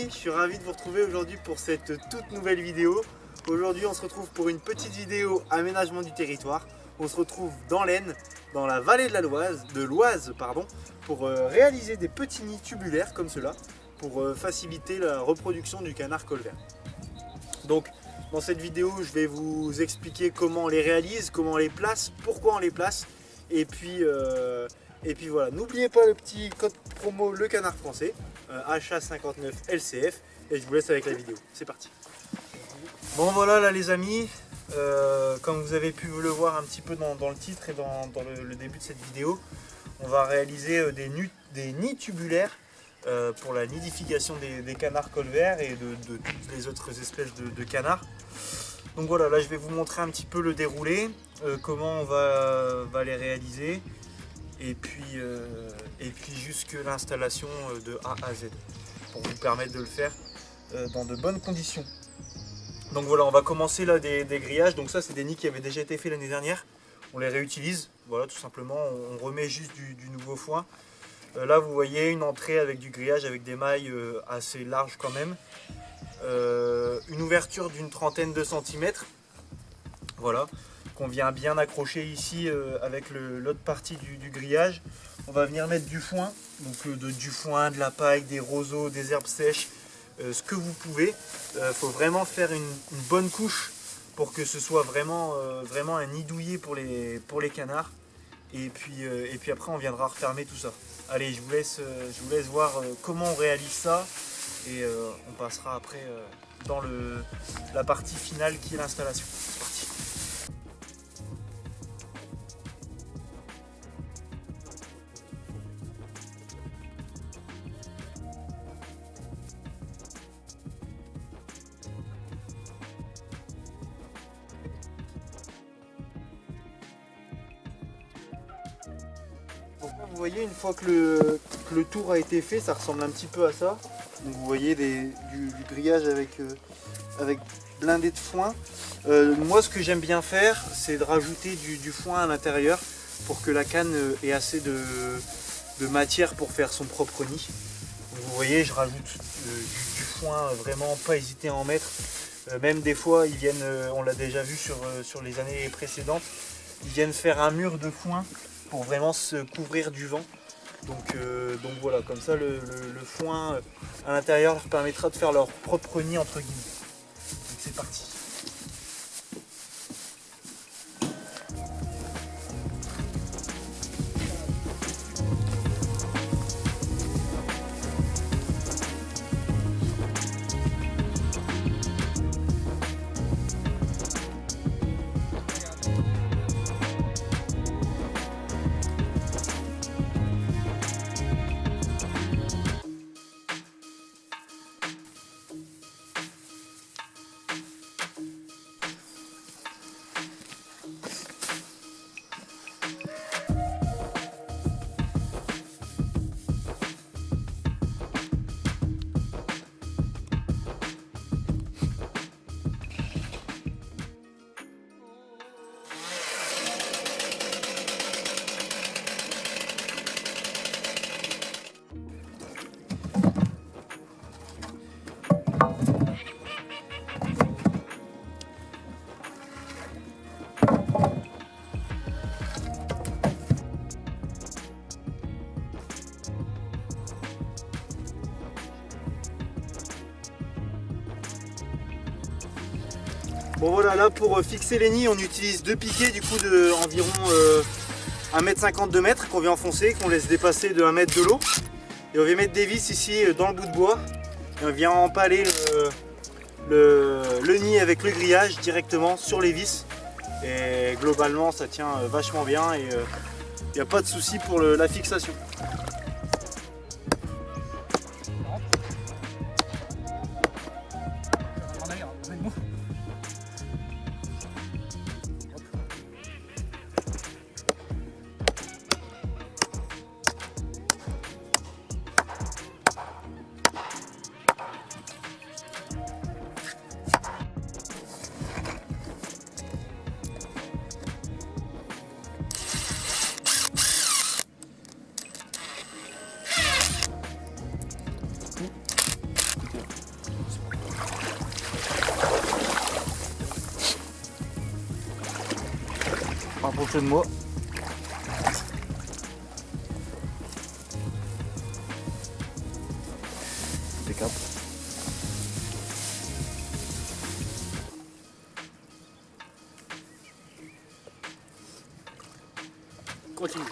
amis, je suis ravi de vous retrouver aujourd'hui pour cette toute nouvelle vidéo. Aujourd'hui on se retrouve pour une petite vidéo aménagement du territoire. On se retrouve dans l'Aisne, dans la vallée de l'Oise, pour réaliser des petits nids tubulaires comme cela, pour faciliter la reproduction du canard colvert. Donc dans cette vidéo je vais vous expliquer comment on les réalise, comment on les place, pourquoi on les place, et puis voilà, n'oubliez pas le petit code promo Le Canard Français, HA59 LCF, et je vous laisse avec la vidéo. C'est parti. Bon voilà là les amis, comme vous avez pu le voir un petit peu dans le titre et dans le début de cette vidéo, on va réaliser des nids tubulaires pour la nidification des canards colverts et de toutes les autres espèces de canards. Donc voilà, là je vais vous montrer un petit peu le déroulé, comment on va les réaliser, et puis jusque l'installation de A à Z, pour vous permettre de le faire dans de bonnes conditions. Donc voilà, on va commencer là des grillages. Donc ça c'est des nids qui avaient déjà été faits l'année dernière, on les réutilise, voilà, tout simplement, on remet juste du nouveau foin. Là vous voyez une entrée avec du grillage, avec des mailles assez larges quand même, une ouverture d'une trentaine de centimètres, voilà, qu'on vient bien accrocher ici avec l'autre partie du grillage. On va venir mettre du foin, donc du foin, de la paille, des roseaux, des herbes sèches, ce que vous pouvez. Faut vraiment faire une bonne couche pour que ce soit vraiment un nid douillet pour les canards. Et puis après on viendra refermer tout ça. Allez, je vous laisse voir comment on réalise ça, et on passera après dans la partie finale qui est l'installation. C'est parti. Vous voyez, une fois que le tour a été fait, ça ressemble un petit peu à ça. Donc vous voyez du grillage avec blindé de foin. Moi ce que j'aime bien faire, c'est de rajouter du foin à l'intérieur pour que la canne ait assez de matière pour faire son propre nid. Donc, vous voyez, je rajoute du foin, vraiment pas hésiter à en mettre. Même des fois ils viennent, on l'a déjà vu sur les années précédentes, ils viennent faire un mur de foin pour vraiment se couvrir du vent. Donc voilà, comme ça le foin à l'intérieur leur permettra de faire leur propre nid entre guillemets. Donc c'est parti. Bon voilà, là pour fixer les nids on utilise deux piquets du coup de environ 1,50 m, 2 m qu'on vient enfoncer, qu'on laisse dépasser de 1 mètre de l'eau. Et on vient mettre des vis ici dans le bout de bois. Et on vient empaler le nid avec le grillage directement sur les vis. Et globalement ça tient vachement bien, et il n'y a pas de souci pour la fixation. Rapproche de moi. Impeccable. Continue.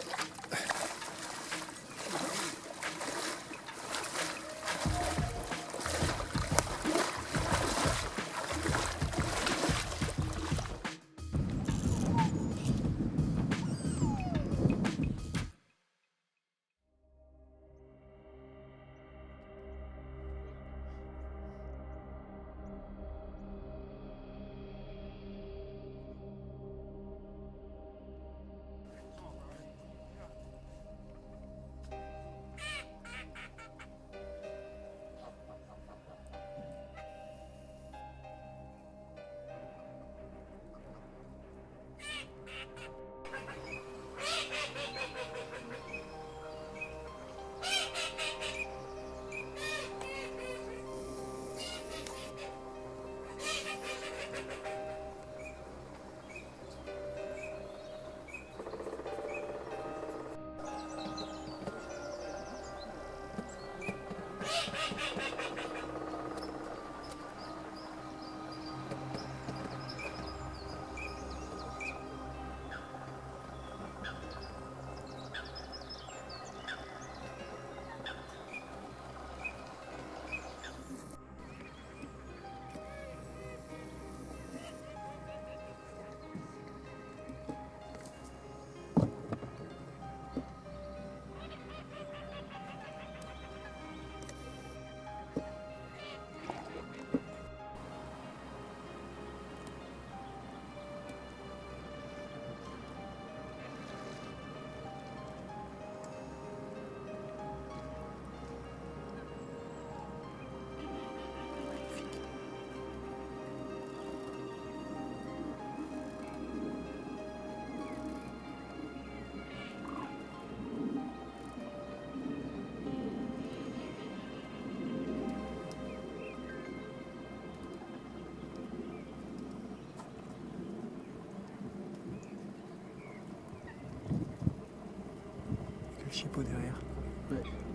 Chipot derrière. Ouais.